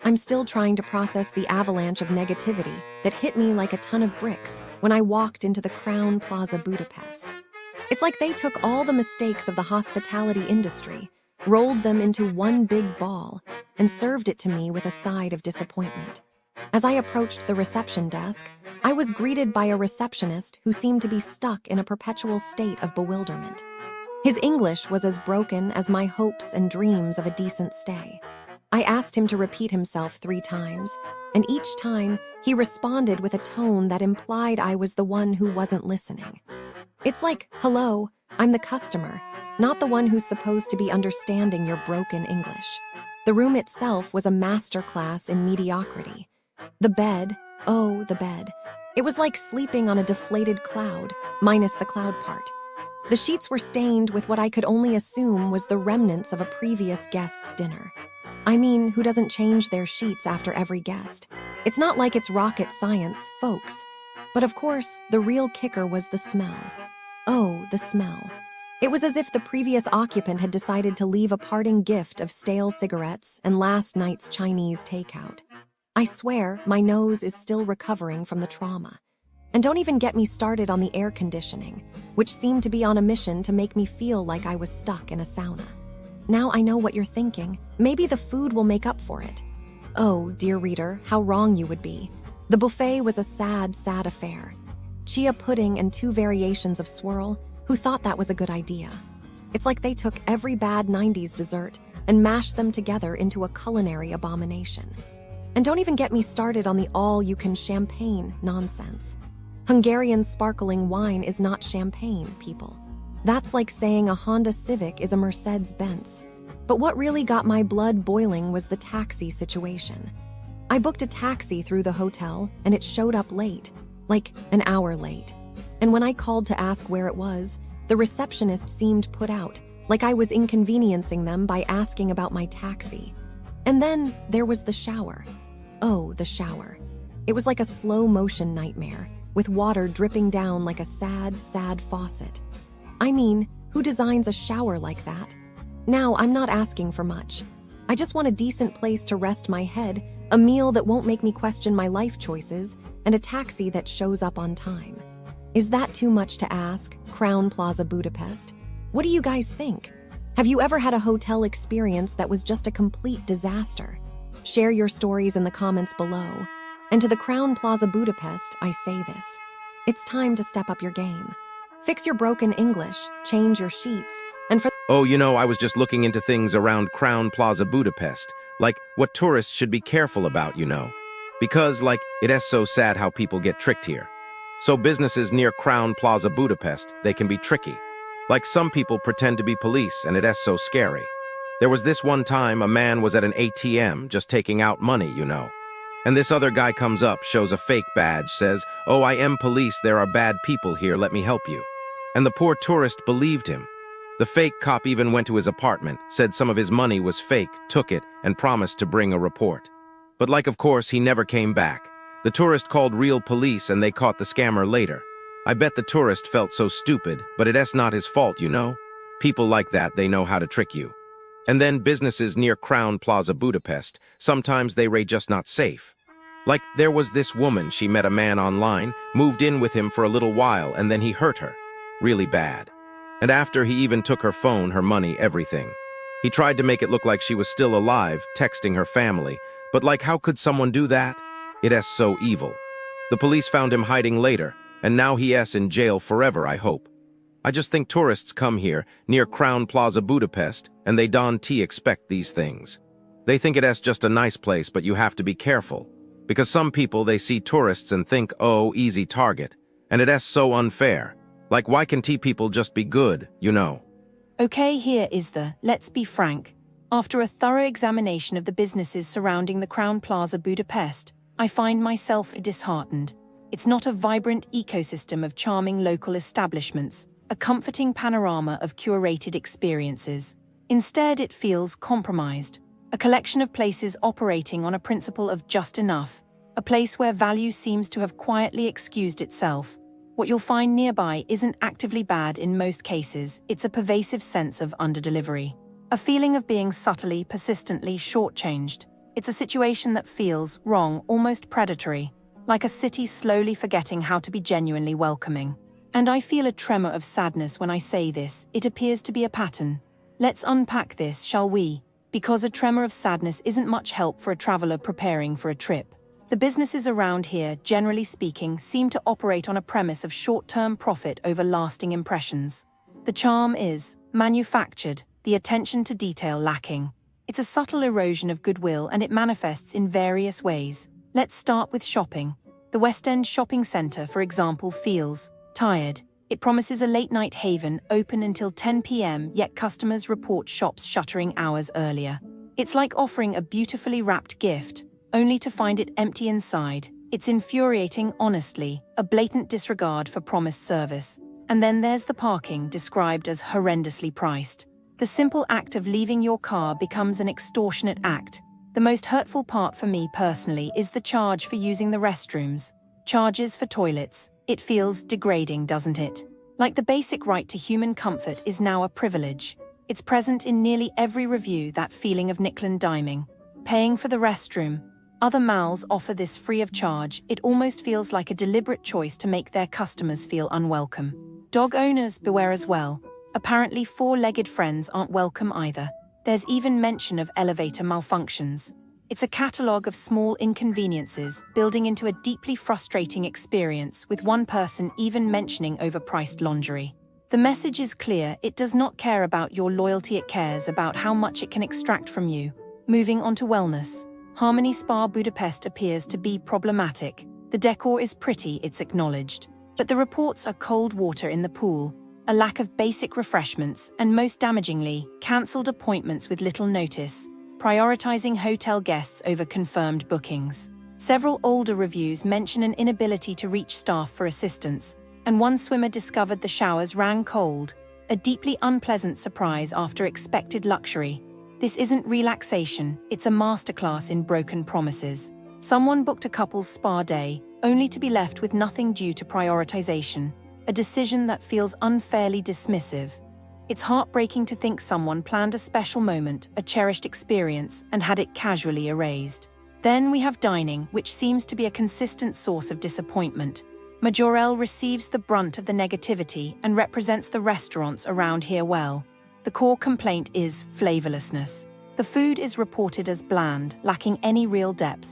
I'm still trying to process the avalanche of negativity that hit me like a ton of bricks when I walked into the Crowne Plaza Budapest. It's like they took all the mistakes of the hospitality industry, rolled them into one big ball, and served it to me with a side of disappointment. As I approached the reception desk, I was greeted by a receptionist who seemed to be stuck in a perpetual state of bewilderment. His English was as broken as my hopes and dreams of a decent stay. I asked him to repeat himself 3 times, and each time he responded with a tone that implied I was the one who wasn't listening. It's like, hello, I'm the customer, not the one who's supposed to be understanding your broken English. The room itself was a masterclass in mediocrity. The bed, oh, the bed. It was like sleeping on a deflated cloud, minus the cloud part. The sheets were stained with what I could only assume was the remnants of a previous guest's dinner. I mean, who doesn't change their sheets after every guest? It's not like it's rocket science, folks. But of course, the real kicker was the smell. Oh, the smell. It was as if the previous occupant had decided to leave a parting gift of stale cigarettes and last night's Chinese takeout. I swear, my nose is still recovering from the trauma. And don't even get me started on the air conditioning, which seemed to be on a mission to make me feel like I was stuck in a sauna. Now I know what you're thinking. Maybe the food will make up for it. Oh, dear reader, how wrong you would be. The buffet was a sad, sad affair. Chia pudding and 2 variations of swirl. Who thought that was a good idea? It's like they took every bad 90s dessert and mashed them together into a culinary abomination. And don't even get me started on the all-you-can champagne nonsense. Hungarian sparkling wine is not champagne, people. That's like saying a Honda Civic is a Mercedes-Benz. But what really got my blood boiling was the taxi situation. I booked a taxi through the hotel, and it showed up late, like an hour late. And when I called to ask where it was, the receptionist seemed put out, like I was inconveniencing them by asking about my taxi. And then there was the shower. Oh, the shower. It was like a slow-motion nightmare, with water dripping down like a sad, sad faucet. I mean, who designs a shower like that? Now, I'm not asking for much. I just want a decent place to rest my head, a meal that won't make me question my life choices, and a taxi that shows up on time. Is that too much to ask, Crowne Plaza Budapest? What do you guys think? Have you ever had a hotel experience that was just a complete disaster? Share your stories in the comments below. And to the Crowne Plaza Budapest, I say this. It's time to step up your game. Fix your broken English, change your sheets, and for— Oh, I was just looking into things around Crowne Plaza Budapest, like what tourists should be careful about, Because, it is so sad how people get tricked here. So businesses near Crowne Plaza Budapest, they can be tricky. Like some people pretend to be police, and it is so scary. There was this one time a man was at an ATM just taking out money, And this other guy comes up, shows a fake badge, says, "Oh, I am police, there are bad people here, let me help you." And the poor tourist believed him. The fake cop even went to his apartment, said some of his money was fake, took it, and promised to bring a report. But of course, he never came back. The tourist called real police and they caught the scammer later. I bet the tourist felt so stupid, but it is not his fault, People like that, they know how to trick you. And then businesses near Crowne Plaza Budapest, sometimes they are just not safe. Like, there was this woman, she met a man online, moved in with him for a little while, and then he hurt her. Really bad. And after, he even took her phone, her money, everything. He tried to make it look like she was still alive, texting her family. But how could someone do that? It is so evil. The police found him hiding later, and now he is in jail forever, I hope. I just think tourists come here, near Crowne Plaza Budapest, and they don't expect these things. They think it is just a nice place, but you have to be careful. Because some people, they see tourists and think, oh, easy target. And it is so unfair. Why can't people just be good, Okay, here is the, let's be frank. After a thorough examination of the businesses surrounding the Crowne Plaza Budapest, I find myself disheartened. It's not a vibrant ecosystem of charming local establishments, a comforting panorama of curated experiences. Instead, it feels compromised. A collection of places operating on a principle of just enough, a place where value seems to have quietly excused itself. What you'll find nearby isn't actively bad in most cases, it's a pervasive sense of underdelivery. A feeling of being subtly, persistently shortchanged. It's a situation that feels wrong, almost predatory, like a city slowly forgetting how to be genuinely welcoming. And I feel a tremor of sadness when I say this. It appears to be a pattern. Let's unpack this, shall we? Because a tremor of sadness isn't much help for a traveler preparing for a trip. The businesses around here, generally speaking, seem to operate on a premise of short-term profit over lasting impressions. The charm is manufactured, the attention to detail lacking. It's a subtle erosion of goodwill and it manifests in various ways. Let's start with shopping. The Westend Shopping Center, for example, feels tired. It promises a late-night haven open until 10 p.m., yet customers report shops shuttering hours earlier. It's like offering a beautifully wrapped gift, only to find it empty inside. It's infuriating, honestly, a blatant disregard for promised service. And then there's the parking, described as horrendously priced. The simple act of leaving your car becomes an extortionate act. The most hurtful part for me personally is the charge for using the restrooms. Charges for toilets. It feels degrading, doesn't it? Like the basic right to human comfort is now a privilege. It's present in nearly every review, that feeling of nickel-and-diming. Paying for the restroom. Other malls offer this free of charge. It almost feels like a deliberate choice to make their customers feel unwelcome. Dog owners beware as well. Apparently four-legged friends aren't welcome either. There's even mention of elevator malfunctions. It's a catalogue of small inconveniences, building into a deeply frustrating experience, with one person even mentioning overpriced lingerie. The message is clear: it does not care about your loyalty, it cares about how much it can extract from you. Moving on to wellness. Harmony Spa Budapest appears to be problematic. The decor is pretty, it's acknowledged. But the reports are cold water in the pool, a lack of basic refreshments, and most damagingly, cancelled appointments with little notice, prioritizing hotel guests over confirmed bookings. Several older reviews mention an inability to reach staff for assistance, and one swimmer discovered the showers ran cold, a deeply unpleasant surprise after expected luxury. This isn't relaxation, it's a masterclass in broken promises. Someone booked a couple's spa day, only to be left with nothing due to prioritization, a decision that feels unfairly dismissive. It's heartbreaking to think someone planned a special moment, a cherished experience, and had it casually erased. Then we have dining, which seems to be a consistent source of disappointment. Majorelleare receives the brunt of the negativity and represents the restaurants around here well. The core complaint is flavorlessness. The food is reported as bland, lacking any real depth.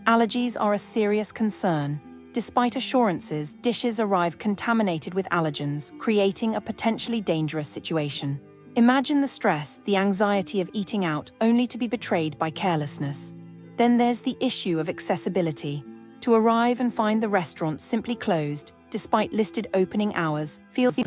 Allergies are a serious concern. Despite assurances, dishes arrive contaminated with allergens, creating a potentially dangerous situation. Imagine the stress, the anxiety of eating out, only to be betrayed by carelessness. Then there's the issue of accessibility. To arrive and find the restaurant simply closed, despite listed opening hours, feels